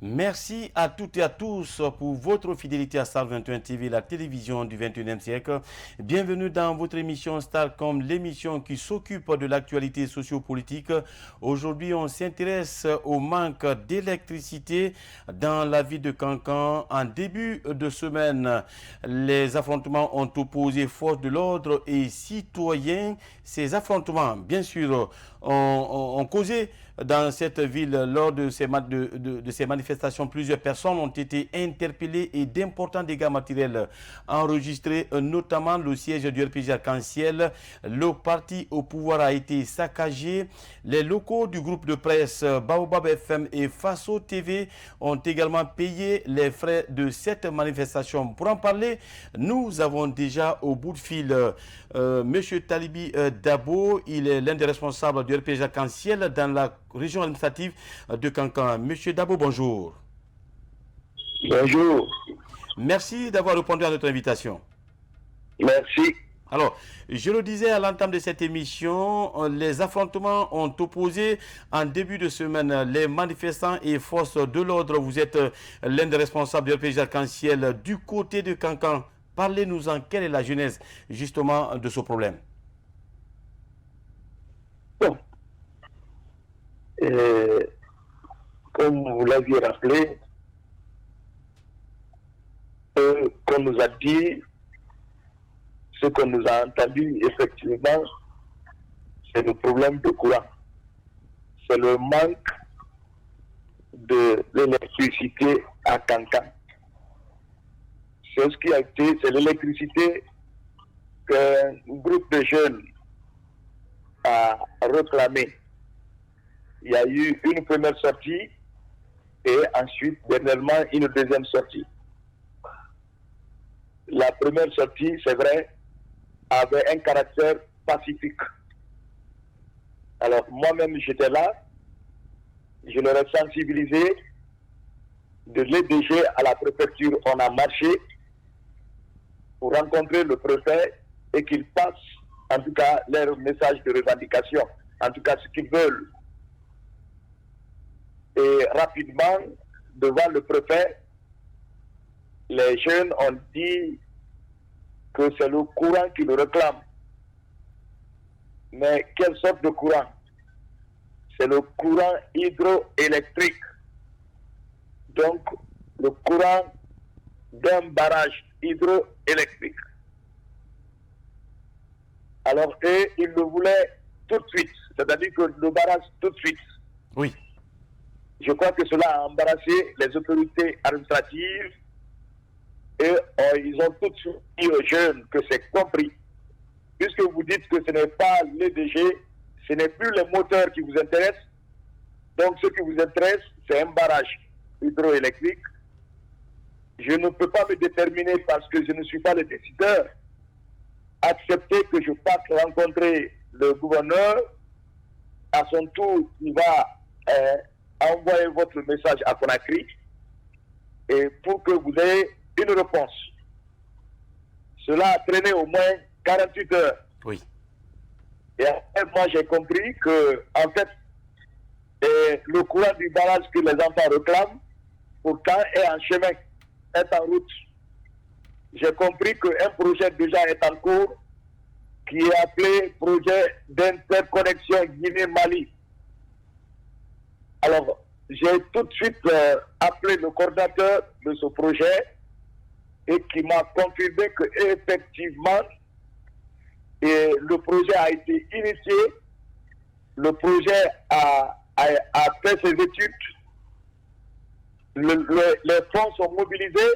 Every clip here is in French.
Merci à toutes et à tous pour votre fidélité à Star 21 TV, la télévision du 21e siècle. Bienvenue dans votre émission Starcom, l'émission qui s'occupe de l'actualité sociopolitique. Aujourd'hui, on s'intéresse au manque d'électricité dans la ville de Cancan. En début de semaine, les affrontements ont opposé forces de l'ordre et citoyens. Ces affrontements, bien sûr, ont causé dans cette ville lors de ces manifestations. Plusieurs personnes ont été interpellées et d'importants dégâts matériels enregistrés, notamment le siège du RPG Arc-en-Ciel. Le parti au pouvoir a été saccagé. Les locaux du groupe de presse Baobab FM et Faso TV ont également payé les frais de cette manifestation. Pour en parler, nous avons déjà au bout de fil M. Talibi Dabo. Il est l'un des responsables du RPG Arc-en-Ciel dans la région administrative de Cancan. Monsieur Dabo, bonjour. Bonjour. Merci d'avoir répondu à notre invitation. Merci. Alors, je le disais à l'entame de cette émission, les affrontements ont opposé en début de semaine les manifestants et forces de l'ordre. Vous êtes l'un des responsables du RPG Arc-en-Ciel du côté de Cancan. Parlez-nous-en, quelle est la genèse justement de ce problème? Bon. Comme vous l'aviez rappelé, qu'on nous a dit, ce qu'on nous a entendu, effectivement, c'est le problème de courant. C'est le manque de l'électricité à Cancan. C'est ce qui a été, c'est l'électricité qu'un groupe de jeunes a réclamé. Il y a eu une première sortie et ensuite, dernièrement, une deuxième sortie. La première sortie, c'est vrai, avait un caractère pacifique. Alors, moi-même, j'étais là, je leur ai sensibilisé de l'EDG à la préfecture. On a marché pour rencontrer le préfet et qu'ils passent, en tout cas, leur message de revendication, en tout cas, ce qu'ils veulent. Et rapidement, devant le préfet, les jeunes ont dit que c'est le courant qui le réclame. Mais quelle sorte de courant? C'est le courant hydroélectrique. Donc, le courant d'un barrage hydroélectrique. Alors, eux, ils le voulaient tout de suite. C'est-à-dire que le barrage tout de suite. Oui. Je crois que cela a embarrassé les autorités administratives et ils ont tout de suite dit aux jeunes que c'est compris. Puisque vous dites que ce n'est pas l'EDG, ce n'est plus les moteurs qui vous intéressent. Donc ce qui vous intéresse, c'est un barrage hydroélectrique. Je ne peux pas me déterminer parce que je ne suis pas le décideur. Accepter que je parte rencontrer le gouverneur. À son tour, il va envoyer votre message à Conakry et pour que vous ayez une réponse. Cela a traîné au moins 48 heures. Oui. Et après, moi, j'ai compris que, en fait, le courant du barrage que les enfants réclament, pourtant, est en chemin, est en route. J'ai compris qu'un projet déjà est en cours, qui est appelé projet d'interconnexion Guinée-Mali. Alors, j'ai tout de suite appelé le coordinateur de ce projet et qui m'a confirmé qu'effectivement, le projet a été initié, le projet a fait ses études, les fonds sont mobilisés,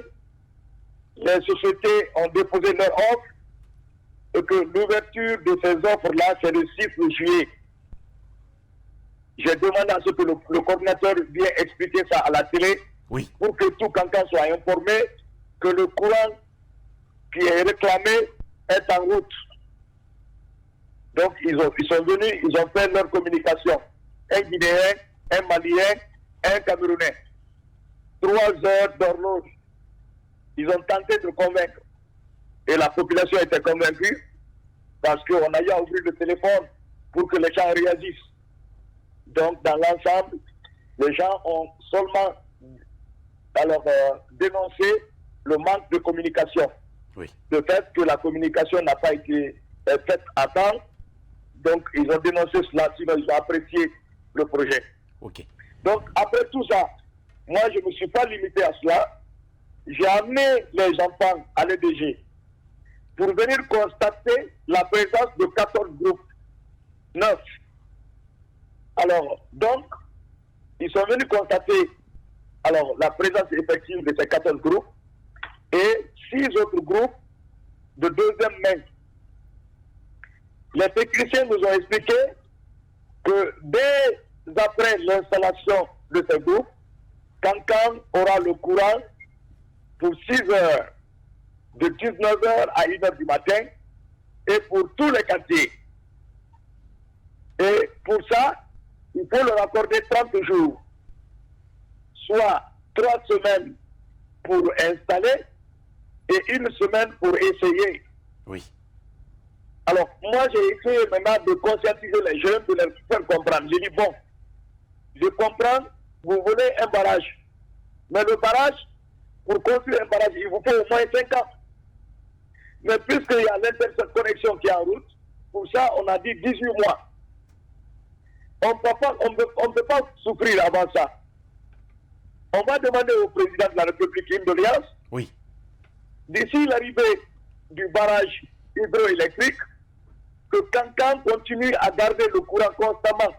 les sociétés ont déposé leurs offres et que l'ouverture de ces offres-là, c'est le 6 juillet. J'ai demandé à ce que le coordinateur vienne expliquer ça à la télé, oui, pour que tout Cancan soit informé que le courant qui est réclamé est en route. Donc ils sont venus, ils ont fait leur communication. Un Guinéen, un Malien, un Camerounais. 3 heures d'horloge. Ils ont tenté de convaincre. Et la population était convaincue parce qu'on a eu à ouvrir le téléphone pour que les gens réagissent. Donc, dans l'ensemble, les gens ont seulement dénoncé le manque de communication. Oui. Le fait que la communication n'a pas été faite à temps. Donc, ils ont dénoncé cela, sinon ils ont apprécié le projet. Ok. Donc, après tout ça, moi, je ne me suis pas limité à cela. J'ai amené les enfants à l'EDG pour venir constater la présence de 14 groupes, 9. Alors, donc, ils sont venus constater la présence effective de ces 14 groupes et 6 autres groupes de deuxième main. Les techniciens nous ont expliqué que dès après l'installation de ces groupes, Cancan aura le courant pour 6 heures, de 19h à 1h du matin, et pour tous les quartiers. Et pour ça, il faut leur accorder 30 jours, soit 3 semaines pour installer et 1 semaine pour essayer. Oui. Alors, moi, j'ai essayé maintenant de conscientiser les jeunes, de leur faire comprendre. J'ai dit, bon, je comprends, vous voulez un barrage. Mais le barrage, pour construire un barrage, il vous faut au moins 5 ans. Mais puisqu'il y a l'interconnexion qui est en route, pour ça, on a dit 18 mois. On ne peut pas souffrir avant ça. On va demander au président de la République une doléance. Oui. D'ici l'arrivée du barrage hydroélectrique, que Cancan continue à garder le courant constamment,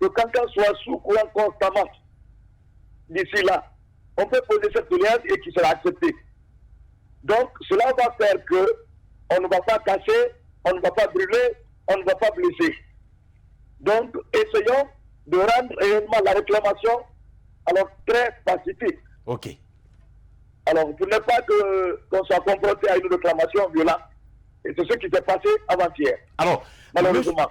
que Cancan soit sous courant constamment. D'ici là, on peut poser cette doléance et qui sera acceptée. Donc, cela va faire que on ne va pas casser, on ne va pas brûler, on ne va pas blesser. Donc, essayons de rendre réellement la réclamation très pacifique. Ok. Alors, pour ne pas qu'on soit confronté à une réclamation violente. Et c'est ce qui s'est passé avant-hier. Alors, malheureusement.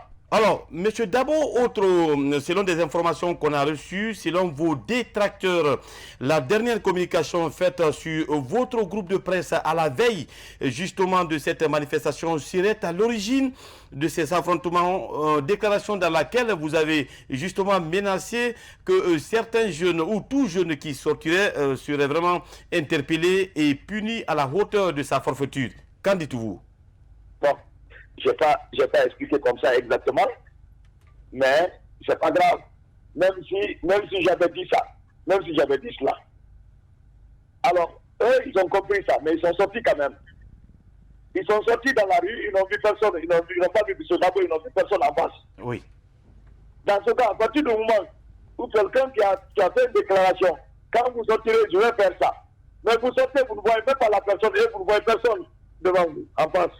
Monsieur Dabo, selon des informations qu'on a reçues, selon vos détracteurs, la dernière communication faite sur votre groupe de presse à la veille justement de cette manifestation serait à l'origine de ces affrontements, déclaration dans laquelle vous avez justement menacé que certains jeunes ou tout jeune qui sortirait serait vraiment interpellé et puni à la hauteur de sa forfaiture. Qu'en dites-vous? Bon, je n'ai pas expliqué comme ça exactement, mais c'est pas grave. Même si j'avais dit ça, même si j'avais dit cela. Alors, eux, ils ont compris ça, mais ils sont sortis quand même. Ils sont sortis dans la rue, ils n'ont vu personne, ils n'ont pas vu M. Dabo, ils n'ont vu personne en face. Oui. Dans ce cas, à partir du moment où quelqu'un qui a fait une déclaration, quand vous sortirez, je vais faire ça. Mais vous sortez, vous ne voyez même pas la personne et vous ne voyez personne devant vous, en face.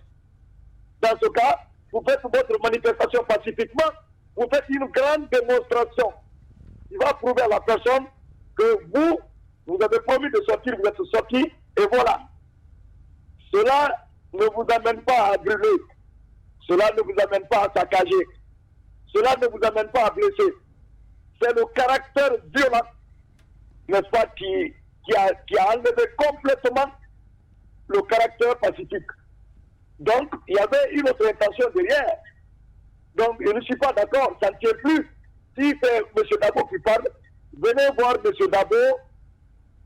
Dans ce cas, vous faites votre manifestation pacifiquement, vous faites une grande démonstration qui va prouver à la personne que vous avez promis de sortir, vous êtes sorti, et voilà. Cela ne vous amène pas à brûler, cela ne vous amène pas à saccager, cela ne vous amène pas à blesser. C'est le caractère violent, n'est-ce pas, qui a enlevé complètement le caractère pacifique. Donc, il y avait une autre intention derrière. Donc, je ne suis pas d'accord, ça ne tient plus. Si c'est M. Dabo qui parle, venez voir M. Dabo,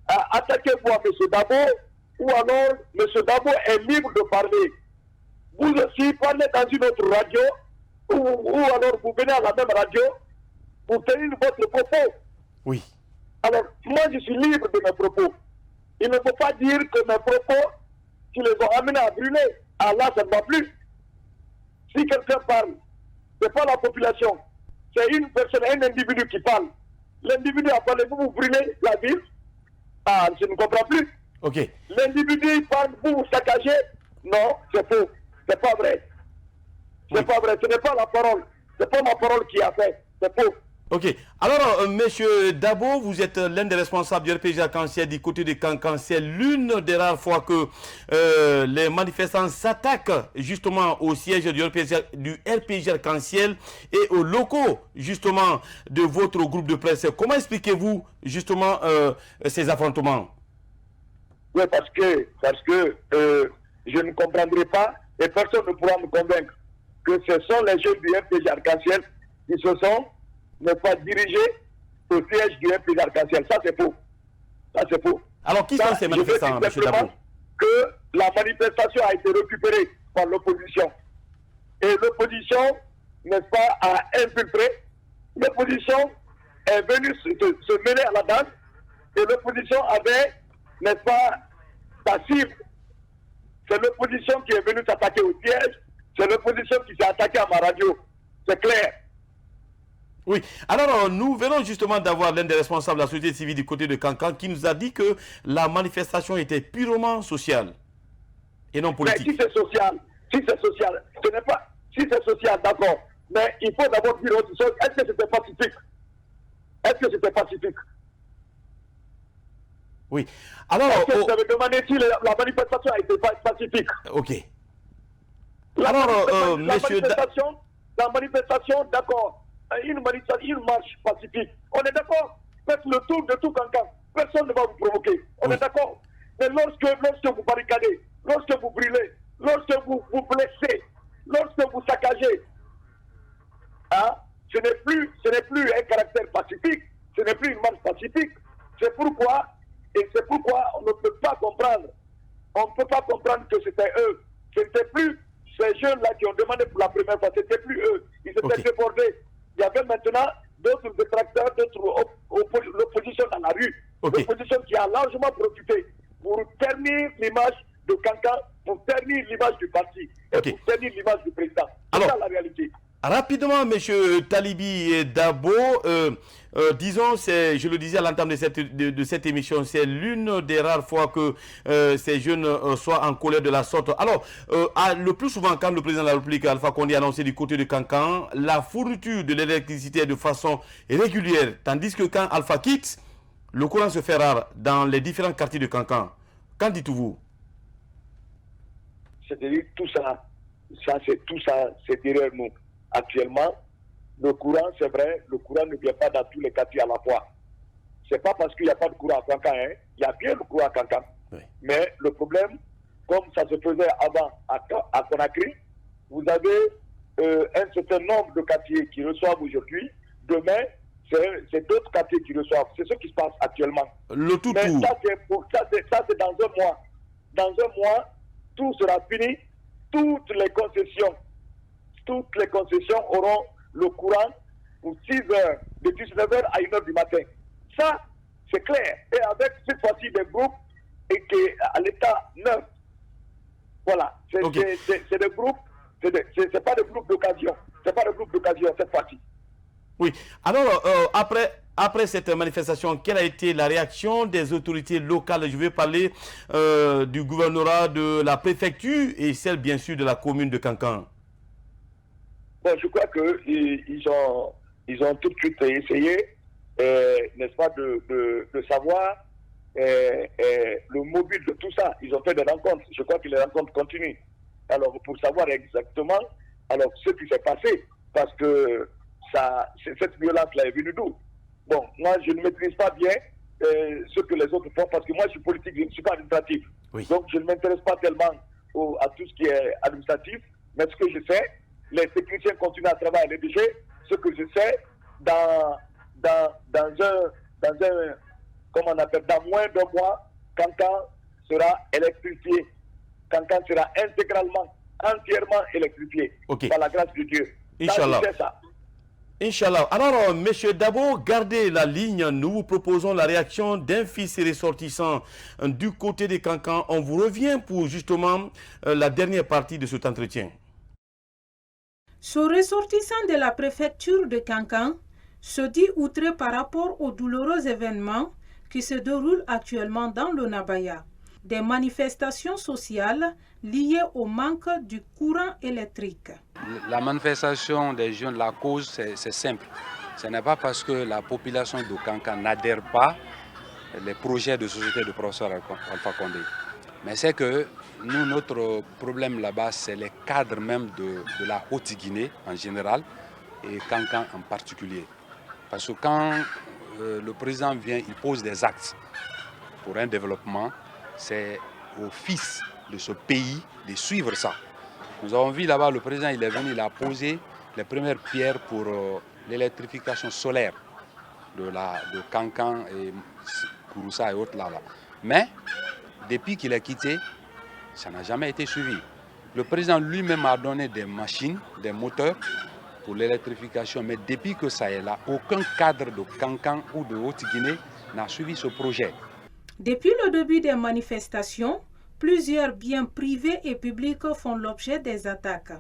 attaquez-vous à M. Dabo, ou alors M. Dabo est libre de parler. Vous aussi, parlez dans une autre radio, ou alors vous venez à la même radio pour tenir votre propos. Oui. Alors, moi, je suis libre de mes propos. Il ne faut pas dire que mes propos, qui les ont amenés à brûler, ah là, ça ne va plus. Si quelqu'un parle, ce n'est pas la population, c'est une personne, un individu qui parle. L'individu a parlé, vous brûlez la ville. Ah, je ne comprends plus. Ok. L'individu parle, vous saccagez. Non, c'est faux. C'est pas vrai. C'est pas vrai. Ce n'est pas la parole. C'est pas ma parole qui a fait. C'est faux. Ok. Alors, monsieur Dabo, vous êtes l'un des responsables du RPG Arc-en-Ciel du côté de Cancan. C'est l'une des rares fois que les manifestants s'attaquent justement au siège du RPG Arc-en-Ciel et aux locaux justement de votre groupe de presse. Comment expliquez-vous justement ces affrontements? Oui, parce que je ne comprendrai pas et personne ne pourra me convaincre que ce sont les jeunes du RPG Arc-en-Ciel qui se sont ne pas diriger au siège du RPG Arc-en-Ciel. Ça, c'est faux. Ça, c'est faux. Alors, qui sont ces manifestants, M. Dabo? Que la manifestation a été récupérée par l'opposition. Et l'opposition, n'est-ce pas, a infiltré. L'opposition est venue se mêler à la danse. Et l'opposition avait, n'est-ce pas, sa cible. C'est l'opposition qui est venue s'attaquer au siège. C'est l'opposition qui s'est attaquée à ma radio. C'est clair. Oui, alors nous venons justement d'avoir l'un des responsables de la société civile du côté de Kankan qui nous a dit que la manifestation était purement sociale et non politique. Mais si c'est social, ce n'est pas, si c'est social, d'accord, mais il faut d'abord dire autre chose. Est-ce que c'était pacifique? Est-ce que c'était pacifique? Oui, alors... Est-ce que vous avez demandé si la manifestation a été pacifique? Ok. La la manifestation, d'accord. Une marche pacifique. On est d'accord. Faites le tour de tout Kankan. Personne ne va vous provoquer. On est d'accord. Mais lorsque vous barricadez, lorsque vous brûlez, lorsque vous vous blessez, lorsque vous saccagez, hein, ce n'est plus un caractère pacifique. Ce n'est plus une marche pacifique. C'est pourquoi on ne peut pas comprendre. On ne peut pas comprendre que c'était eux. Ce n'était plus ces jeunes-là qui ont demandé pour la première fois. C'était plus eux. Ils s'étaient débordés. Il y avait maintenant d'autres détracteurs, d'autres l'opposition dans la rue. L'opposition qui a largement profité pour ternir l'image de Kankan, pour ternir l'image du parti et pour ternir l'image du président. C'est ça la réalité. Rapidement, M. Talibi Dabo, disons, je le disais à l'entame de cette émission, c'est l'une des rares fois que ces jeunes soient en colère de la sorte. Alors, le plus souvent, quand le président de la République, Alpha Condé, a annoncé du côté de Kankan, la fourniture de l'électricité est de façon régulière, tandis que quand Alpha quitte, le courant se fait rare dans les différents quartiers de Kankan. Qu'en dites-vous? C'est-à-dire tout ça, c'est derrière nous. Actuellement, le courant, c'est vrai, le courant ne vient pas dans tous les quartiers à la fois. C'est pas parce qu'il n'y a pas de courant à Kankan, hein. Il y a bien le courant à Kankan. Oui. Mais le problème, comme ça se faisait avant à Conakry, vous avez un certain nombre de quartiers qui reçoivent aujourd'hui. Demain, c'est d'autres quartiers qui reçoivent. C'est ce qui se passe actuellement. Mais ça, c'est dans un mois. Dans un mois, tout sera fini. Toutes les concessions auront le courant pour 6 heures, de 19 h à 1 h du matin. Ça, c'est clair. Et avec cette fois-ci des groupes et à l'état neuf. Voilà. C'est des groupes, c'est pas des groupes d'occasion. C'est pas des groupes d'occasion cette fois-ci. Oui. Alors, après cette manifestation, quelle a été la réaction des autorités locales? Je vais parler du gouvernorat, de la préfecture et celle, bien sûr, de la commune de Kankan. Bon, je crois qu'ils ont tout de suite essayé, n'est-ce pas, de savoir le mobile de tout ça. Ils ont fait des rencontres. Je crois que les rencontres continuent. Alors, pour savoir exactement ce qui s'est passé, parce que cette violence-là est venue d'où? Bon, moi, je ne maîtrise pas bien ce que les autres font, parce que moi, je suis politique, je ne suis pas administratif. Oui. Donc, je ne m'intéresse pas tellement à tout ce qui est administratif, mais ce que je sais, les techniciens continuent à travailler à l'EDG. Ce que je sais, dans comment on appelle, dans moins d'un mois, Kankan sera électrifié. Kankan sera entièrement électrifié. Par la grâce de Dieu. Inch'Allah. Inch'Allah. Alors, M. Dabo, gardez la ligne. Nous vous proposons la réaction d'un fils ressortissant du côté de Kankan. On vous revient pour justement la dernière partie de cet entretien. Ce ressortissant de la préfecture de Kankan se dit outré par rapport aux douloureux événements qui se déroulent actuellement dans le Nabaya. Des manifestations sociales liées au manque du courant électrique. La manifestation des jeunes, la cause, c'est simple. Ce n'est pas parce que la population de Kankan n'adhère pas aux projets de société de professeur Alpha Condé. Mais c'est que nous, notre problème là-bas, c'est les cadres même de la Haute-Guinée en général et Kankan en particulier. Parce que quand le président vient, il pose des actes pour un développement, c'est au fils de ce pays de suivre ça. Nous avons vu là-bas, le président il est venu, il a posé les premières pierres pour l'électrification solaire de Kankan et Kouroussa et autres là. Mais depuis qu'il a quitté, ça n'a jamais été suivi. Le président lui-même a donné des machines, des moteurs pour l'électrification, mais depuis que ça est là, aucun cadre de Kankan ou de Haute-Guinée n'a suivi ce projet. Depuis le début des manifestations, plusieurs biens privés et publics font l'objet des attaques.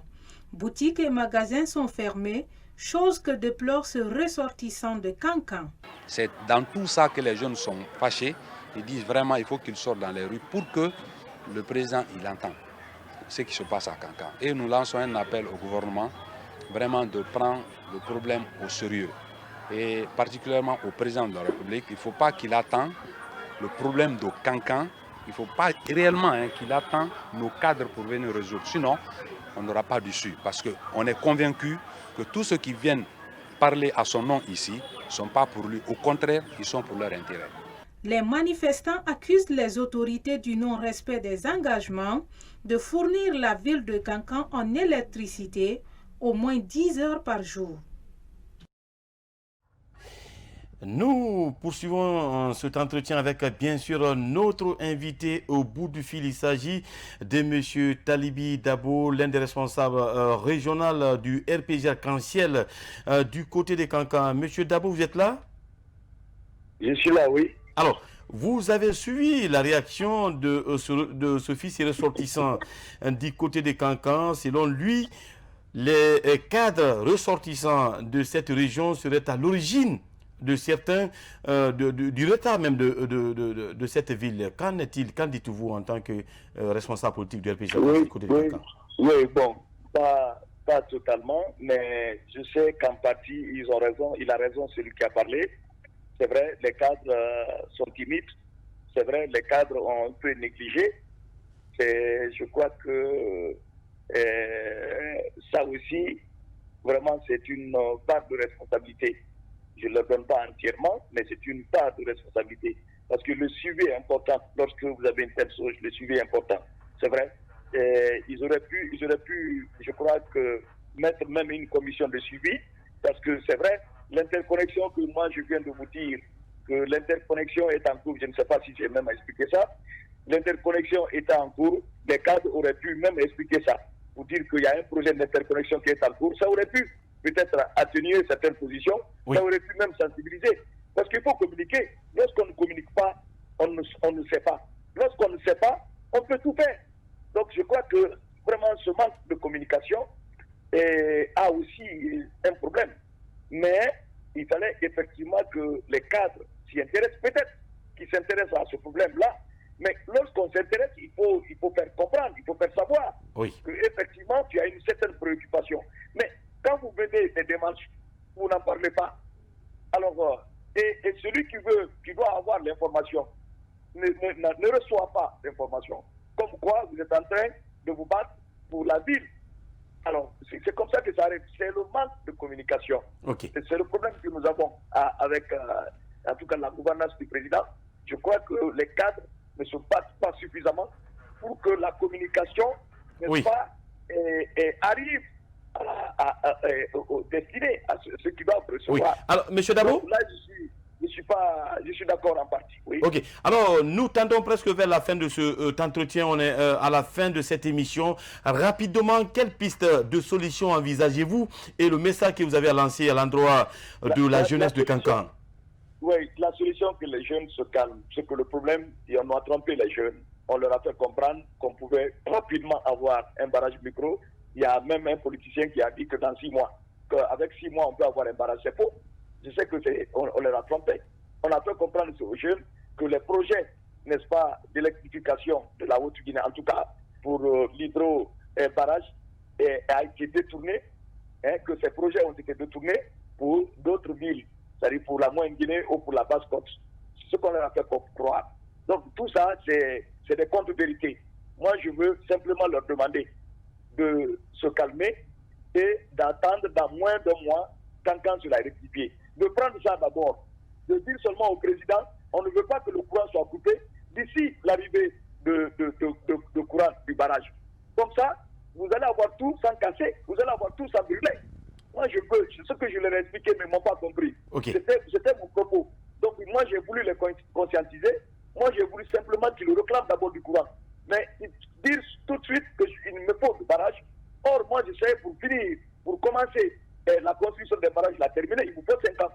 Boutiques et magasins sont fermés, chose que déplore ce ressortissant de Kankan. C'est dans tout ça que les jeunes sont fâchés. Ils disent vraiment qu'il faut qu'ils sortent dans les rues pour que le président il entende ce qui se passe à Kankan. Et nous lançons un appel au gouvernement vraiment de prendre le problème au sérieux. Et particulièrement au président de la République, il ne faut pas qu'il attende le problème de Kankan. Il ne faut pas réellement qu'il attende nos cadres pour venir résoudre. Sinon, on n'aura pas d'issue. Parce qu'on est convaincu que tous ceux qui viennent parler à son nom ici ne sont pas pour lui. Au contraire, ils sont pour leur intérêt. Les manifestants accusent les autorités du non-respect des engagements de fournir la ville de Kankan en électricité au moins 10 heures par jour. Nous poursuivons cet entretien avec bien sûr notre invité au bout du fil. Il s'agit de M. Talibi Dabo, l'un des responsables régionaux du RPG Arc-en-Ciel du côté de Kankan. M. Dabo, vous êtes là? Je suis là, oui. Alors, vous avez suivi la réaction de ce fils ressortissant du côté de Kankan. Selon lui, les cadres ressortissants de cette région seraient à l'origine de certains, du retard même de cette ville. Qu'en est-il? Qu'en dites-vous en tant que responsable politique du RPG du côté de Kankan? Oui, bon, pas totalement, mais je sais qu'en partie, ils ont raison. Il a raison, celui qui a parlé. C'est vrai, les cadres sont timides. C'est vrai, les cadres ont un peu négligé. Je crois que ça aussi, vraiment, c'est une part de responsabilité. Je ne le donne pas entièrement, mais c'est une part de responsabilité. Parce que le suivi est important. Lorsque vous avez une telle chose, le suivi est important. C'est vrai. Ils auraient pu, je crois, mettre même une commission de suivi. Parce que c'est vrai, l'interconnexion que moi je viens de vous dire, que l'interconnexion est en cours, je ne sais pas si j'ai même expliqué ça, l'interconnexion est en cours, les cadres auraient pu même expliquer ça, pour dire qu'il y a un projet d'interconnexion qui est en cours, ça aurait pu peut-être atténuer certaines positions, oui. Ça aurait pu même sensibiliser, parce qu'il faut communiquer, lorsqu'on ne communique pas, on ne sait pas, lorsqu'on ne sait pas, on peut tout faire, donc je crois que vraiment ce manque de communication a aussi un problème. Mais il fallait effectivement que les cadres s'y intéressent, peut-être qu'ils s'intéressent à ce problème-là, mais lorsqu'on s'intéresse, il faut faire comprendre, il faut faire savoir qu'effectivement, tu as une certaine préoccupation. Mais quand vous venez des démarches, vous n'en parlez pas. Alors, et celui qui doit avoir l'information ne reçoit pas l'information. Comme quoi, vous êtes en train de vous battre pour la ville. Alors, c'est comme ça que ça arrive. C'est le manque de communication. Okay. C'est le problème que nous avons avec, en tout cas, la gouvernance du président. Je crois que les cadres ne se battent pas suffisamment pour que la communication, n'est-ce pas, arrive destinée à ceux qui doivent recevoir. Oui. Alors, M. Dabo, donc, là, je suis d'accord en partie. Oui. Ok. Alors, nous tendons presque vers la fin de cet entretien. On est à la fin de cette émission. Rapidement, quelle piste de solution envisagez-vous et le message que vous avez lancé à l'endroit de la jeunesse de Kankan? Oui, la solution que les jeunes se calment, c'est que le problème, et on a trompé les jeunes. On leur a fait comprendre qu'on pouvait rapidement avoir un barrage micro. Il y a même un politicien qui a dit que dans 6 mois, qu'avec 6 mois, on peut avoir un barrage. C'est faux. Je sais que on leur a trompé. On a fait comprendre aux jeunes que les projets, n'est-ce pas, d'électrification de la Haute-Guinée, en tout cas pour l'hydro-barrage, a été détourné, que ces projets ont été détournés pour d'autres villes, c'est-à-dire pour la Moyenne-Guinée ou pour la Basse-Côte. C'est ce qu'on leur a fait croire. Donc tout ça, c'est des contre-vérités. Moi, je veux simplement leur demander de se calmer et d'attendre dans moins d'un mois quand cela est rectifié. De prendre ça d'abord, de dire seulement au président, on ne veut pas que le courant soit coupé d'ici l'arrivée de courant du barrage. Comme ça, vous allez avoir tout sans casser, vous allez avoir tout sans brûler. Moi, je veux, ce que je leur ai expliqué, mais ils ne m'ont pas compris. Okay. C'était mon propos. Donc, moi, j'ai voulu les conscientiser. moi j'ai voulu simplement qu'il réclame d'abord du courant. Mais dire tout de suite qu'il me faut de barrage. Or, moi je sais, pour finir, pour commencer la construction des barrages, la terminer, il vous faut 5 ans.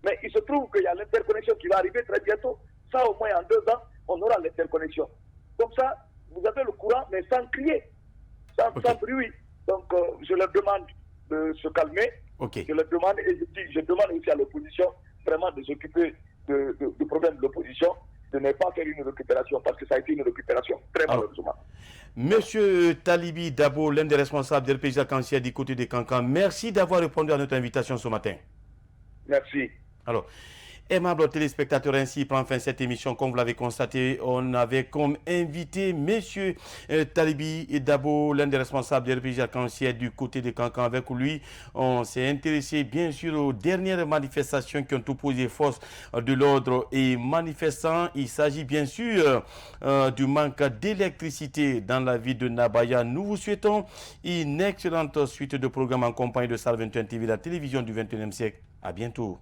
Mais il se trouve qu'il y a l'interconnexion qui va arriver très bientôt. Ça, au moins en 2 ans, on aura l'interconnexion. Comme ça, vous avez le courant, mais sans crier, sans bruit. Donc, je leur demande de se calmer. Je leur demande, et je demande aussi à l'opposition vraiment de s'occuper du problème de l'opposition, de ne pas faire une récupération, parce que ça a été une récupération, très malheureusement. Monsieur Talibi Dabo, l'un des responsables de l'RPJ Arc-en-Ciel du côté de Kankan, merci d'avoir répondu à notre invitation ce matin. Merci. Alors, aimables téléspectateurs, ainsi prend fin cette émission. Comme vous l'avez constaté, on avait comme invité monsieur Talibi Dabo, l'un des responsables de l'RPJ Arc-en-Ciel du côté de Kankan. Avec lui, on s'est intéressé bien sûr aux dernières manifestations qui ont opposé force de l'ordre et manifestants. Il s'agit bien sûr du manque d'électricité dans la ville de Nabaya. Nous vous souhaitons une excellente suite de programmes en compagnie de Star 21 TV, la télévision du 21e siècle. À bientôt.